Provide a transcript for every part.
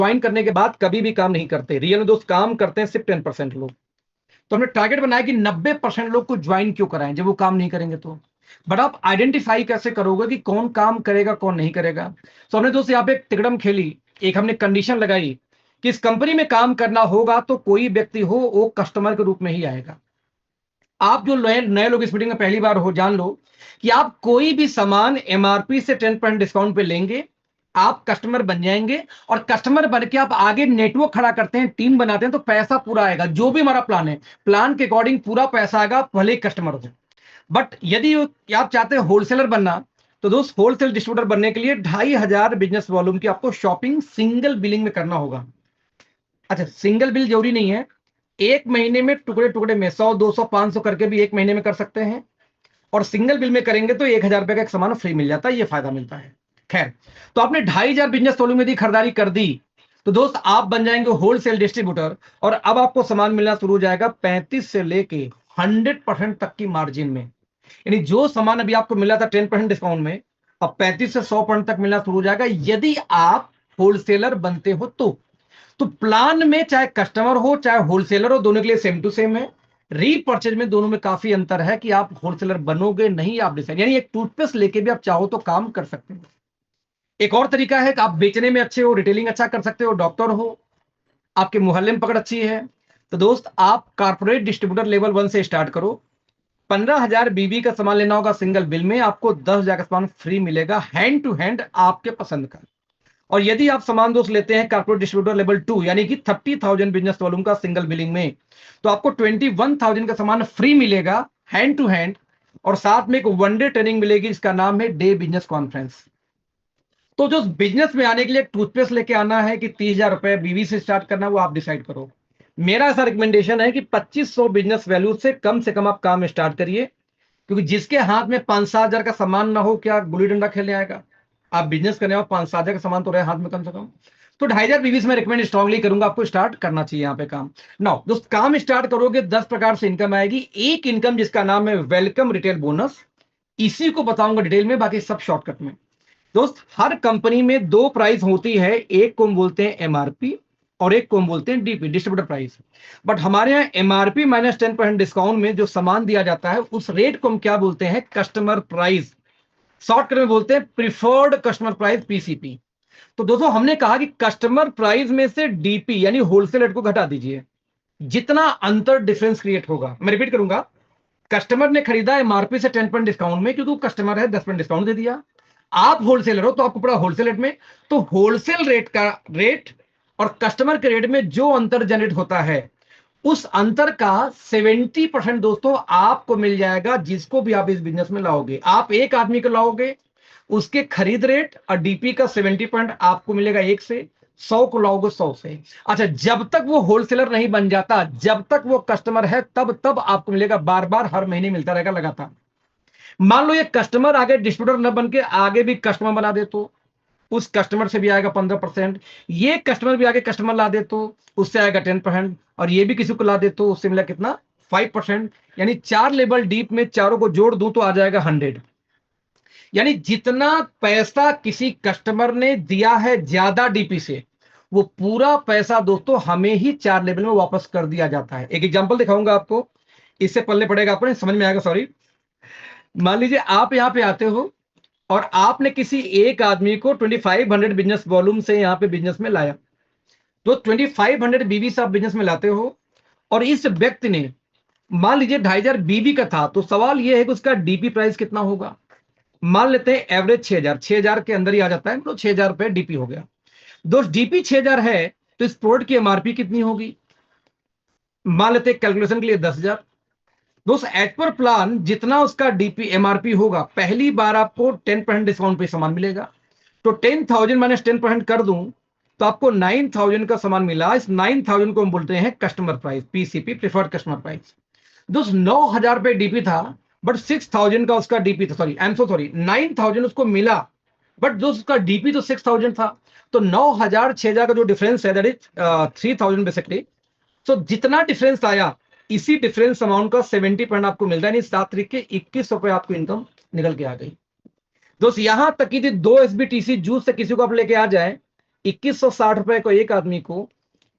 Join करने के बाद कभी भी काम नहीं करते, रियल में दोस्त काम करते हैं सिर्फ 10% लोग। तो हमने टारगेट बनाया कि 90% लोग को ज्वाइन क्यों कराएं जब वो काम नहीं करेंगे तो। बट आप आइडेंटिफाई कैसे करोगे कि कौन काम करेगा कौन नहीं करेगा। तो हमने दोस्त यहाँ पे एक तिकड़म खेली, एक हमने कंडीशन लगाई कि इस कंपनी में काम करना होगा तो कोई व्यक्ति हो वो कस्टमर के रूप में ही आएगा। आप जो नए नए लोग इस मीटिंग में पहली बार हो, जान लो कि आप कोई भी सामान एमआरपी से 10% डिस्काउंट पे लेंगे, आप कस्टमर बन जाएंगे, और कस्टमर बन के आप आगे नेटवर्क खड़ा करते हैं, टीम बनाते हैं, तो पैसा पूरा आएगा। जो भी हमारा प्लान है, प्लान के अकॉर्डिंग पूरा पैसा आएगा, भले ही कस्टमर हो। बट यदि आप चाहते हैं होलसेलर बनना, तो दोस्त होलसेल डिस्ट्रीब्यूटर बनने के लिए 2,500 बिजनेस वॉल्यूम की आपको शॉपिंग सिंगल बिलिंग में करना होगा। अच्छा, सिंगल बिल जरूरी नहीं है, एक महीने में टुकड़े टुकड़े में 100 200 500 करके भी एक महीने में कर सकते हैं। और सिंगल बिल में करेंगे तो 1,000 रुपए का एक सामान फ्री मिल जाता है, ये फायदा मिलता है। खैर, तो आपने 2,500 बिजनेस वॉल्यूम यदि खरीदारी कर दी, तो दोस्त आप बन जाएंगे होलसेल डिस्ट्रीब्यूटर, और अब आपको सामान मिलना शुरू हो जाएगा 35 से लेके 100% तक की मार्जिन में। यानी जो सामान अभी आपको मिला था 10% डिस्काउंट में, अब 35 से 100% तक मिलना शुरू हो जाएगा यदि आप होलसेलर बनते हो तो प्लान में चाहे कस्टमर हो चाहे होलसेलर हो, दोनों के लिए सेम टू सेम है। रीपर्चेज में दोनों में काफी अंतर है कि आप होलसेलर बनोगे नहीं, आप डिसाइड। यानी एक टूथपेस्ट लेके भी आप चाहो तो काम कर सकते हो। एक और तरीका है कि आप बेचने में अच्छे हो, रिटेलिंग अच्छा कर सकते हो, डॉक्टर हो, आपके मोहल्ले में पकड़ अच्छी है, तो दोस्त आप कारपोरेट डिस्ट्रीब्यूटर लेवल 1 से स्टार्ट करो। 15,000 बीबी का सामान लेना होगा सिंगल बिल में, आपको 10,000 का सामान फ्री मिलेगा हैंड टू हैंड आपके पसंद का। और यदि आप सामान दोस्त लेते हैं कारपोरेट डिस्ट्रीब्यूटर लेवल 2 यानी कि 30,000 बिजनेस वॉल्यूम का सिंगल बिलिंग में, तो आपको 21,000 का सामान फ्री मिलेगा हैंड टू हैंड, और साथ में एक 1 डे ट्रेनिंग मिलेगी जिसका नाम है डे बिजनेस कॉन्फ्रेंस। तो जो बिजनेस में आने के लिए टूथपेस्ट लेके आना है कि 30,000 रुपए बीवी से स्टार्ट करना है, वो आप डिसाइड करो। मेरा ऐसा रिकमेंडेशन है कि 2,500 बिजनेस वैल्यू से कम आप काम स्टार्ट करिए, क्योंकि जिसके हाथ में 5-7 हजार का सामान ना हो, क्या गुल्ली डंडा खेलने आएगा। आप बिजनेस करने और 5-7 हजार का सामान तो रहे हाथ में कम से कम। तो 2,500 बीवी से मैं रिकमेंड स्ट्रांगली करूंगा, आपको स्टार्ट करना चाहिए यहाँ पे काम। नाउ दोस्त, काम स्टार्ट करोगे 10 प्रकार से इनकम आएगी। एक इनकम जिसका नाम है वेलकम रिटेल बोनस, इसी को बताऊंगा डिटेल में, बाकी सब शॉर्टकट में। दोस्त, हर कंपनी में दो प्राइस होती है, एक को हम बोलते हैं एमआरपी और एक को हम बोलते हैं डीपी, डिस्ट्रीब्यूटर प्राइस। बट हमारे यहाँ एमआरपी माइनस 10% डिस्काउंट में जो सामान दिया जाता है उस रेट को हम क्या बोलते हैं, कस्टमर प्राइस। शॉर्टकट में बोलते हैं प्रिफर्ड कस्टमर प्राइस, पीसीपी। तो दोस्तों, हमने कहा कि कस्टमर प्राइस में से डीपी यानी होलसेल रेट को घटा दीजिए। जितना अंतर डिफरेंस क्रिएट होगा, मैं रिपीट करूंगा, कस्टमर ने खरीदा एमआरपी से 10% डिस्काउंट में, क्योंकि वो कस्टमर है, 10% डिस्काउंट दे दिया। आप होलसेलर हो तो आपको पड़ा होलसेल रेट में, तो होलसेल रेट का रेट और कस्टमर के रेट में जो अंतर जनरेट होता है, उस अंतर का 70% दोस्तों आपको मिल जाएगा। जिसको भी आप इस बिजनेस में लाओगे, आप एक आदमी को लाओगे, उसके खरीद रेट और डीपी का 70% आपको मिलेगा, 1 से 100 को लाओगे 100 से। अच्छा, जब तक वो होलसेलर नहीं बन जाता, जब तक वो कस्टमर है, तब तब आपको मिलेगा, बार बार हर महीने मिलता रहेगा लगातार। मान लो ये कस्टमर आगे डिस्ट्रीब्यूटर न बन के आगे भी कस्टमर बना दे, तो उस कस्टमर से भी आएगा 15%। ये कस्टमर भी आगे कस्टमर ला दे तो उससे आएगा 10%, और ये भी किसी को ला दे तो उससे मिला कितना, 5%। यानी 4 लेवल डीप में चारों को जोड़ दूं तो आ जाएगा 100। यानी जितना पैसा किसी कस्टमर ने दिया है ज्यादा डीपी से, वो पूरा पैसा दोस्तों हमें ही 4 लेवल में वापस कर दिया जाता है। एक एग्जांपल दिखाऊंगा आपको, इससे पल्ले पड़ेगा, आपको समझ में आएगा, सॉरी। मान लीजिए आप यहाँ पे आते हो और आपने किसी एक आदमी को 2,500 बिजनेस वॉल्यूम से यहाँ पे बिजनेस में लाया, तो 2,500 बीवी से आप बिजनेस में लाते हो, और इस व्यक्ति ने मान लीजिए 2,500 बीवी का था, तो सवाल यह है कि उसका डीपी प्राइस कितना होगा। मान लेते हैं एवरेज 6,000, 6,000 के अंदर ही आ जाता है, तो 6,000 रुपए डीपी हो गया। दोस्त, डीपी 6,000 है तो इस प्रोडक्ट की एमआरपी कितनी होगी, मान लेते हैं कैलकुलेशन के लिए 10,000। दोस्त, एज पर प्लान जितना उसका डीपी एमआरपी होगा, पहली बार आपको 10% डिस्काउंट पे सामान मिलेगा। तो 10,000 माइनस 10% कर दूं तो आपको 9,000 का सामान मिला। इस 9,000 को हम बोलते हैं customer price, PCP, preferred customer price. दोस्त, 9,000 रुपए डीपी था, बट 6,000 का उसका डीपी था, sorry I am so sorry, 9,000 उसको मिला, बट दोस्त उसका डीपी तो 6,000 था। तो 9,000 6,000 का जो डिफरेंस है, दैट इज 3,000 बेसिकली। तो जितना डिफरेंस आया, इसी डिफरेंस अमाउंट का 70% आपको मिलता है, यानी 7 तरीके 21 रुपए आपको इनकम निकल के आ गई। दोस्त, यहां तक कि 2 SBTC जूस से किसी को आप लेके आ जाए, 2160 रुपए को एक आदमी को,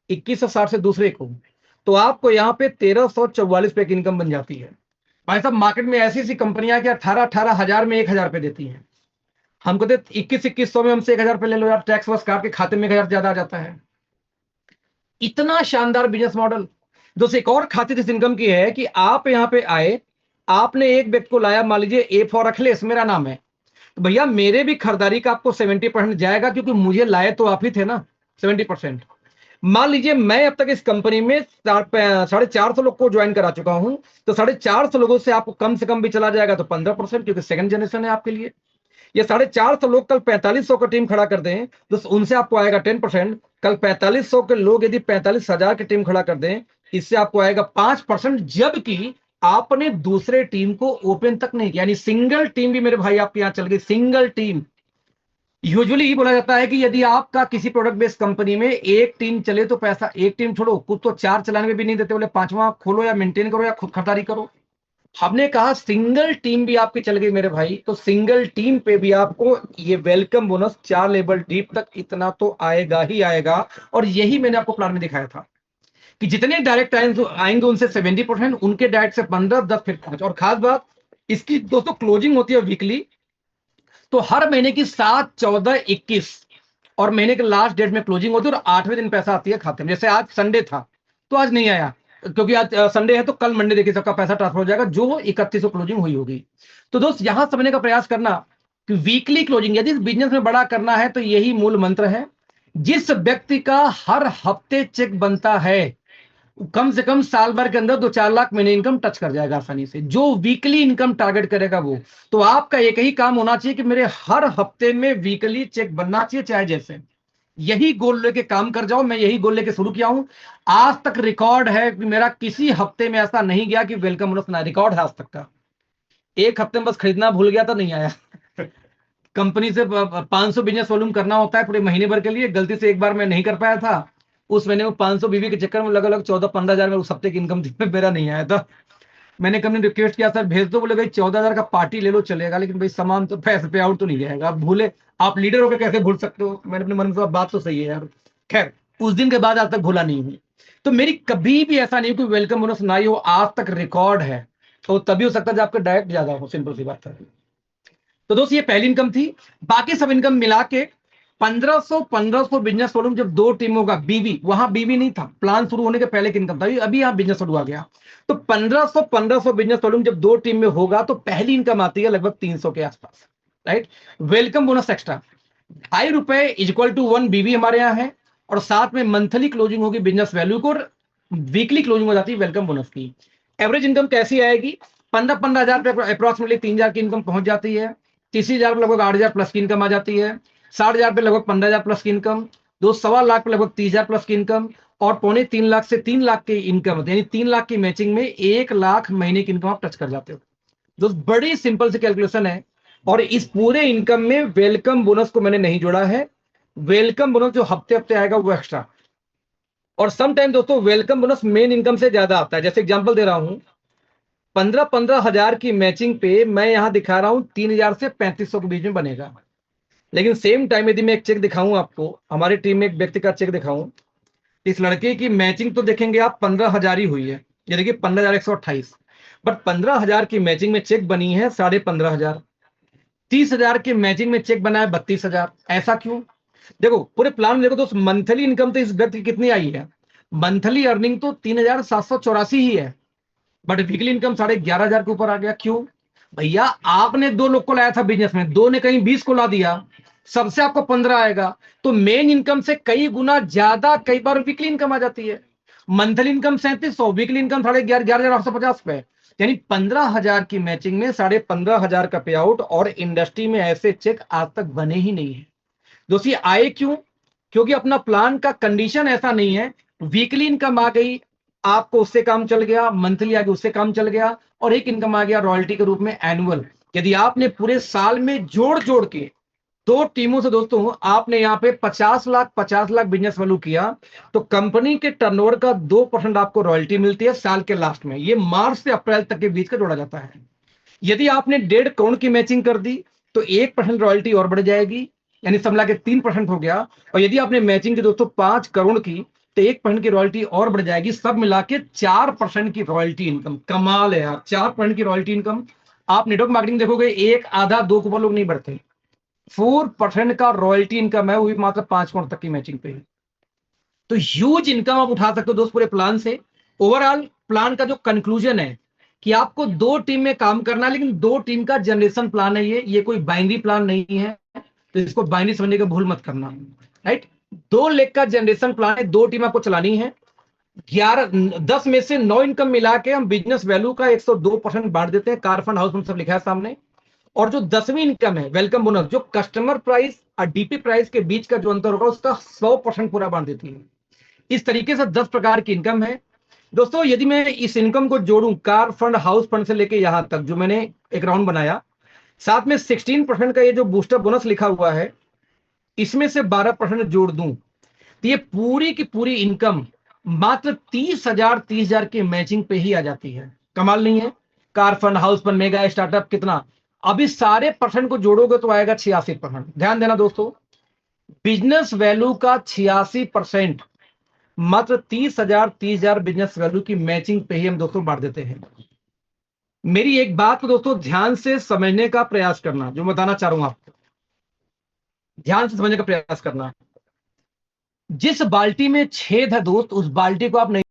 2160 से दूसरे को, तो आपको यहाँ पे 1344 रुपए की इनकम बन जाती है। भाई साहब मार्केट में ऐसी ऐसी कंपनियां कि 18,000 में 1,000 रुपए देती हैं। हम कहते 2100 में हमसे 1,000 रुपए ले लो यार, टैक्स वैक्स काट के खाते में 1,000 ज्यादा आ जाता है। इतना शानदार बिजनेस मॉडल। दोस्तों एक और खासियत इस इनकम की है कि आप यहाँ पे आए, आपने एक व्यक्ति को लाया, मान लीजिए ए फॉर अखिलेश मेरा नाम है, तो भैया मेरे भी खरीदारी का आपको 70% जाएगा, क्योंकि मुझे लाए तो आप ही थे ना 70%। मान लीजिए मैं अब तक इस कंपनी में 450 लोग को ज्वाइन करा चुका हूं, तो 450 लोगों से आपको कम से कम भी चला जाएगा तो 15%, क्योंकि सेकंड जनरेशन है आपके लिए। ये 450 लोग कल 4500 का टीम खड़ा कर दें तो उनसे आपको आएगा 10%। कल 4500 के लोग यदि 45,000 की टीम खड़ा कर दें, इससे आपको आएगा 5%, जबकि आपने दूसरे टीम को ओपन तक नहीं किया, यानी सिंगल टीम भी मेरे भाई आपके यहां चल गई, सिंगल टीम। यूजुअली बोला जाता है कि यदि आपका किसी प्रोडक्ट बेस्ड कंपनी में एक टीम चले तो पैसा, एक टीम छोड़ो, कुछ तो 4 चलाने में भी नहीं देते, बोले 5वां खोलो या मेंटेन करो या खुद खरीदारी करो। हमने कहा सिंगल टीम भी आपकी चल गई मेरे भाई, तो सिंगल टीम पे भी आपको ये वेलकम बोनस 4 लेवल डीप तक इतना तो आएगा ही आएगा। और यही मैंने आपको प्लान में दिखाया था कि जितने डायरेक्ट आएंगे उनसे 70%, उनके डायरेक्ट से 15, 10 फिर 5। और खास बात इसकी दोस्तों क्लोजिंग होती है वीकली, तो हर महीने की 7, 14, 21 और महीने के लास्ट डेट में क्लोजिंग होती है, और 8वें दिन पैसा आती है खाते में। जैसे आज संडे था तो आज नहीं आया, क्योंकि आज संडे है, तो कल मंडे देखिए सबका पैसा ट्रांसफर हो जाएगा जो 31 को क्लोजिंग हुई होगी। तो दोस्त यहां समझने का प्रयास करना कि वीकली क्लोजिंग यदि बिजनेस में बड़ा करना है तो यही मूल मंत्र है। जिस व्यक्ति का हर हफ्ते चेक बनता है, कम से कम साल भर के अंदर 2-4 लाख महीने इनकम टच कर जाएगा आसानी से, जो वीकली इनकम टारगेट करेगा वो। तो आपका एक ही काम होना चाहिए कि मेरे हर हफ्ते में वीकली चेक बनना चाहिए, चाहे जैसे। यही गोल लेके काम कर जाओ। मैं यही गोल लेके शुरू किया हूं। आज तक रिकॉर्ड है कि मेरा किसी हफ्ते में ऐसा नहीं गया कि वेलकम बोनस ना, रिकॉर्ड है आज तक का। एक हफ्ते में बस खरीदना भूल गया था, नहीं आया। कंपनी से 500 बिजनेस वॉल्यूम करना होता है पूरे महीने भर के लिए, गलती से एक बार मैं नहीं कर पाया था। उस महीने में 500 बीवी के चक्कर में लगा लग 14-15 हजार में उस हफ्ते की इनकम थी, मेरा नहीं आया था। मैंने कंपनी रिक्वेस्ट किया सर भेज दो, बोले भाई 14,000 का पार्टी ले लो चलेगा, लेकिन भाई सामान तो पैसे पे आउट तो नहीं जाएगा। आप भूले, आप लीडर होकर कैसे भूल सकते हो? मैंने अपने मन में सोचा बात तो सही है यार। खैर उस दिन के बाद आज तक भूला नहीं हूं। तो मेरी कभी भी ऐसा नहीं कि वेलकम बोनस ना ही हो, आज तक रिकॉर्ड है। तो तभी हो सकता है जब आपका डायरेक्ट ज्यादा हो, सिंपल सी बात है। तो दोस्त ये पहली इनकम थी। बाकी सब इनकम मिला के 1500 बिजनेस वॉल्यूम जब दो टीमों का, बीवी वहां बीवी नहीं था, प्लान शुरू होने के पहले की इनकम था, अभी यहां बिजनेस शुरू आ गया। तो 1500 बिजनेस वॉल्यूम जब दो टीम में होगा तो पहली इनकम आती है लगभग 300 के आसपास, right. Welcome bonus extra ₹2.5 equal to 1 BV हमारे यहाँ है, और साथ में मंथली क्लोजिंग होगी बिजनेस वैल्यू को, और वीकली क्लोजिंग हो जाती है वेलकम बोनस की। एवरेज इनकम कैसी आएगी? 15-15 हजार पे अप्रॉक्सिमेटली 3,000 की इनकम पहुंच जाती है। 30,000 पे लगभग 8,000 प्लस की इनकम आ जाती है। 60,000 पे लगभग 15,000 प्लस की इनकम। 2.25 लाख पे लगभग 30,000 प्लस की इनकम। और 2.25 लाख से 3 लाख की इनकम, यानी 3 लाख की मैचिंग में 1 लाख महीने की इनकम आप टच कर जाते हो। दोस्त बड़ी सिंपल सी कैलकुलेशन है। और इस पूरे इनकम में वेलकम बोनस को मैंने नहीं जोड़ा है। वेलकम बोनस जो हफ्ते हफ्ते आएगा वो एक्स्ट्रा। और सम टाइम दोस्तों वेलकम बोनस मेन इनकम से ज्यादा आता है। जैसे एग्जांपल दे रहा हूं, 15-15 हजार की मैचिंग पे मैं यहां दिखा रहा हूं 3,000 से 3,500 के बीच में बनेगा। लेकिन सेम टाइम यदि मैं एक चेक दिखाऊं आपको, हमारी टीम में एक व्यक्ति का चेक दिखाऊं, इस लड़के की मैचिंग तो देखेंगे आप 15,000 ही हुई है, ये देखिए 15,128। बट 15,000 की मैचिंग में चेक बनी है 15,500। 30,000 के मैचिंग में चेक बना है 32,000। ऐसा क्यों? देखो पूरे प्लान में देखो दोस्त, मंथली इनकम तो इस व्यक्ति की कितनी आई है? मंथली अर्निंग तो 3,784 ही है, बट वीकली इनकम 11,500 के ऊपर आ गया। क्यों? भैया आपने 2 लोग को लाया था बिजनेस में, 2 ने कहीं 20 को ला दिया, सबसे आपको 15 आएगा। तो मेन इनकम से कई गुना ज्यादा कई बार वीकली इनकम आ जाती है। मंथली इनकम 3,700, वीकली इनकम 11,850 पे, यानी 15,000 की मैचिंग में 15,500 का पे आउट। और इंडस्ट्री में ऐसे चेक आज तक बने ही नहीं है। दोस्तों ये आए क्यों? क्योंकि अपना प्लान का कंडीशन ऐसा नहीं है। वीकली इनकम आ गई, आपको उससे काम चल गया, मंथली आ गया उससे काम चल गया, और एक इनकम आ गया रॉयल्टी के रूप में एनुअल। यदि आपने पूरे साल में जोड़ जोड़ के दो टीमों से दोस्तों आपने यहाँ पे 50 लाख बिजनेस वैल्यू किया, तो कंपनी के टर्नओवर का 2% आपको रॉयल्टी मिलती है साल के लास्ट में। ये मार्च से अप्रैल तक के बीच का जोड़ा जाता है। यदि आपने 1.5 करोड़ की मैचिंग कर दी तो 1% रॉयल्टी और बढ़ जाएगी। यानी सब मिला के 3% हो गया। और यदि आपने मैचिंग की दोस्तों 5 करोड़ की, तो 1% की रॉयल्टी और बढ़ जाएगी, सब मिला के 4% की रॉयल्टी इनकम। कमाल है यार, 4% की रॉयल्टी इनकम। आप नेटवर्क मार्केटिंग देखोगे, एक आधा दो कुपन लोग नहीं बढ़ते, 4% का रॉयल्टी इनकम है, वो भी मात्र 5 करोड़ तक की मैचिंग पे। तो ह्यूज इनकम आप उठा सकते हो दोस्त पूरे प्लान से। ओवरऑल प्लान का जो कंक्लूजन है कि आपको 2 टीम में काम करना है, लेकिन 2 टीम का जनरेशन प्लान है, ये कोई बाइनरी प्लान नहीं है, तो इसको बाइनरी समझने का भूल मत करना, राइट। 2 लेग का जनरेशन प्लान है, 2 टीम आपको चलानी है। 10 में से 9 इनकम मिला के हम बिजनेस वैल्यू का 102% बांट देते हैं। कार फंड हाउस फंड सब लिखा है सामने। और जो 10वीं इनकम है वेलकम बोनस, जो कस्टमर प्राइस और डीपी प्राइस के बीच का जो अंतर होगा उसका 100% पूरा बांट देती है। इस तरीके से 10 प्रकार की इनकम है दोस्तों। यदि मैं इस इनकम को जोड़ूं कार फंड हाउस फंड से लेके यहां तक जो मैंने एक राउंड बनाया, साथ में 16% का ये जो बूस्टर बोनस लिखा हुआ है, इसमें से 12% जोड़ दूं, तो ये पूरी की पूरी इनकम मात्र 30,000 की मैचिंग पे ही आ जाती है। कमाल नहीं है? Car fund house fund mega startup कितना, अभी सारे परसेंट को जोड़ोगे तो आएगा 86%। ध्यान देना दोस्तों, बिजनेस वैल्यू का 86% मात्र 30,000 बिजनेस वैल्यू की मैचिंग पे ही हम दोस्तों बांट देते हैं। मेरी एक बात को दोस्तों ध्यान से समझने का प्रयास करना, जो बताना चाह रहा हूं आपको, ध्यान से समझने का प्रयास करना। जिस बाल्टी में छेद है दोस्त, उस बाल्टी को आप नहीं